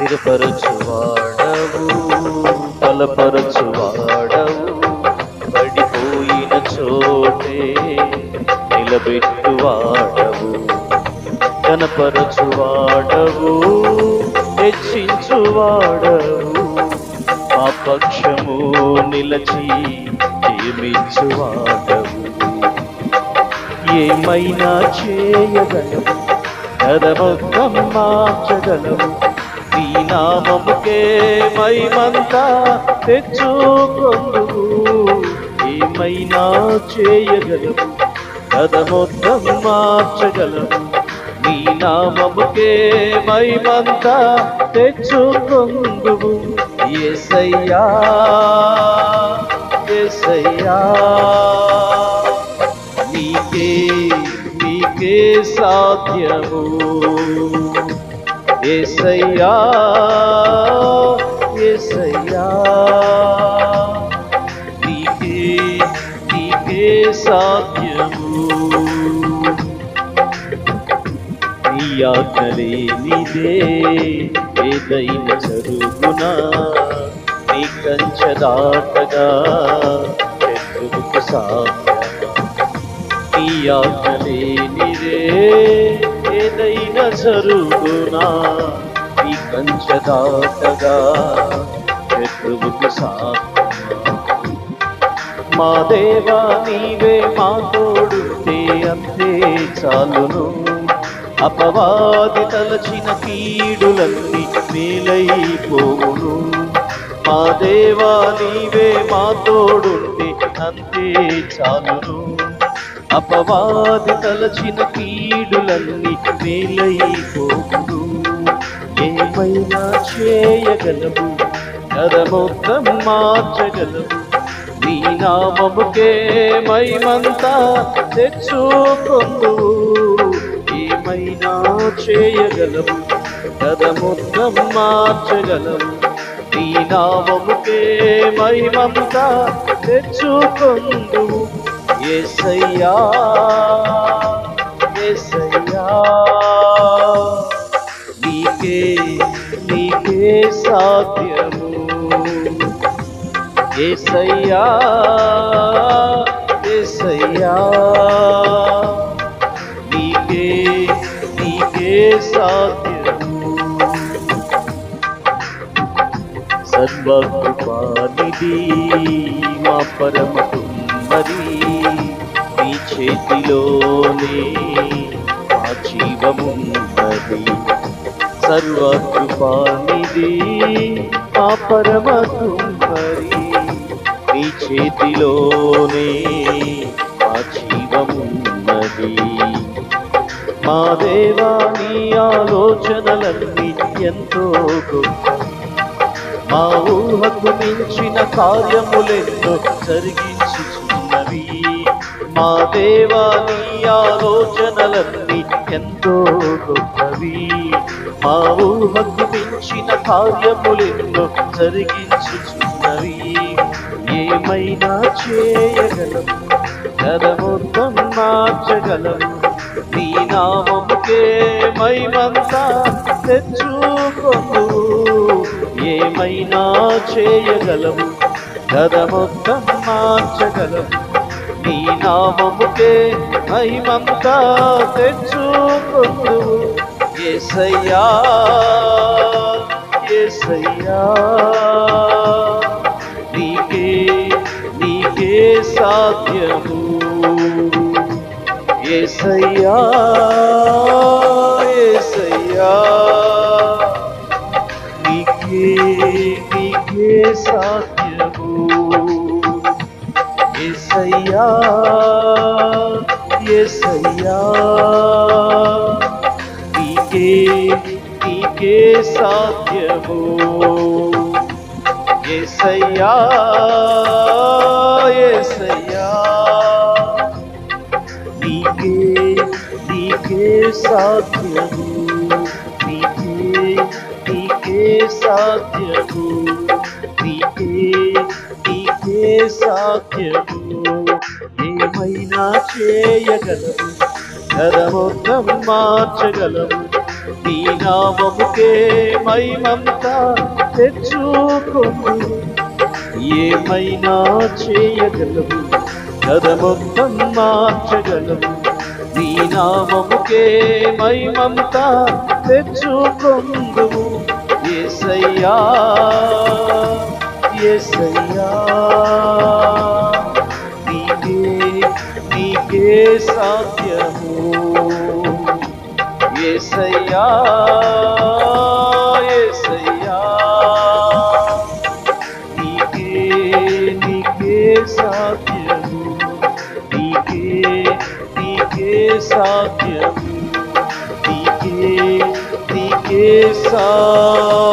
స్థిరపరచువాడవు, బలపరచువాడవు, పడిపోయిన చోటే నిలబెట్టువాడవు, కనపరచువాడవు, హెచ్చించువాడవు, మా పక్షము నిలచి జీవించువాడవు. ఏమైనా చేయగలవు, కదమొత్తం మార్చగలవు, నీ నామముకే మహిమంతా తెచ్చుకొందువు. ఏమైనా చేయగలవు, కదమొత్తం మార్చగలవు, నీ నామముకే మహిమంతా తెచ్చుకొందువు. యేసయ్యా యేసయ్యా, నీకే సాధ్యము. యేసయ్యా యేసయ్యా, నీకే సాధ్యము. నీ ఆజ్ఞలేనిదే ఏదైనా జరుగునా, నీ కంచె దాటగా శత్రువుకు సాధ్యమా. నీ ఆజ్ఞలేనిదే ఏదైనా జరుగునా, నీ కంచె దాటగా శత్రువుకు సాధ్యమా. మా దేవా నీవే మా తోడుంటే అంతే చాలును, అపవాది తలచిన కీడులన్నీ మేలైపోవును. మా దేవా నీవే మా తోడుంటే అంతే చాలును, అపవాది తలచిన కీడులన్నీ మేలైపోవును. ఏమైనా చేయగలవు, కదమొత్తం మార్చగలవు, నీ నామముకే మహిమంతా తెచ్చుకొందువు. ఏమైనా చేయగలవు, కదమొత్తం మార్చగలవు, నీ నామముకే మహిమంతా తెచ్చుకొందువు. యేసయ్యా యేసయ్యా, నీకే సాధ్యము. యేసయ్యా యేసయ్యా, నీకే సాధ్యము. సర్వకృపానిధి మా పరమ కుమ్మరి, నీ చేతిలోనే మా జీవమున్నది. సర్వకృపానిధి మా పరమ కుమ్మరి, నీ చేతిలోనే మా జీవమున్నది. మా దేవా నీ ఆలోచనలన్నీ ఎంతో గొప్ప, మా ఊహకు మించిన కార్యములెన్నో జరిగించుచున్నవి. మా దేవా నీ ఆలోచనలన్నీ ఎంతో గొప్పవి, మా ఊహకు మించిన కార్యములెన్నో జరిగించుచున్నవి. ఏమైనా చేయగలవు, కదమొత్తం మార్చగలవు, నీ నామముకే మహిమంతా తెచ్చుకొందువు. ఏమైనా చేయగలవు, కదమొత్తం మార్చగలవు, నీ నామముకే మహిమంతా తెచ్చుకొందువు. యేసయ్యా యేసయ్యా, నీకే సాధ్యము. యేసయ్యా యేసయ్యా, నీకే సాధ్యము. యేసయ్యా యేసయ్యా, నీకే సాధ్యము. యేసయ్యా యేసయ్యా, నీకే సాధ్యము. నీకే సాధ్యము, నీకే సాధ్యము. ఏమైనా చేయగలవు, కదమొత్తం మార్చగలవు, నీ నామముకే మహిమంతా తెచ్చుకొందు ఏమైనా చేయగలవు కథ మొత్తం మార్చగలవు నీ నామముకే మహిమంతా తెచ్చుకొందువు యేసయ్యా యేసయ్యా నీకే సాధ్యము యేసయ్యా యేసయ్యా నీకే సాధ్యము నీకే సాధ్యము నీకే సాధ్యము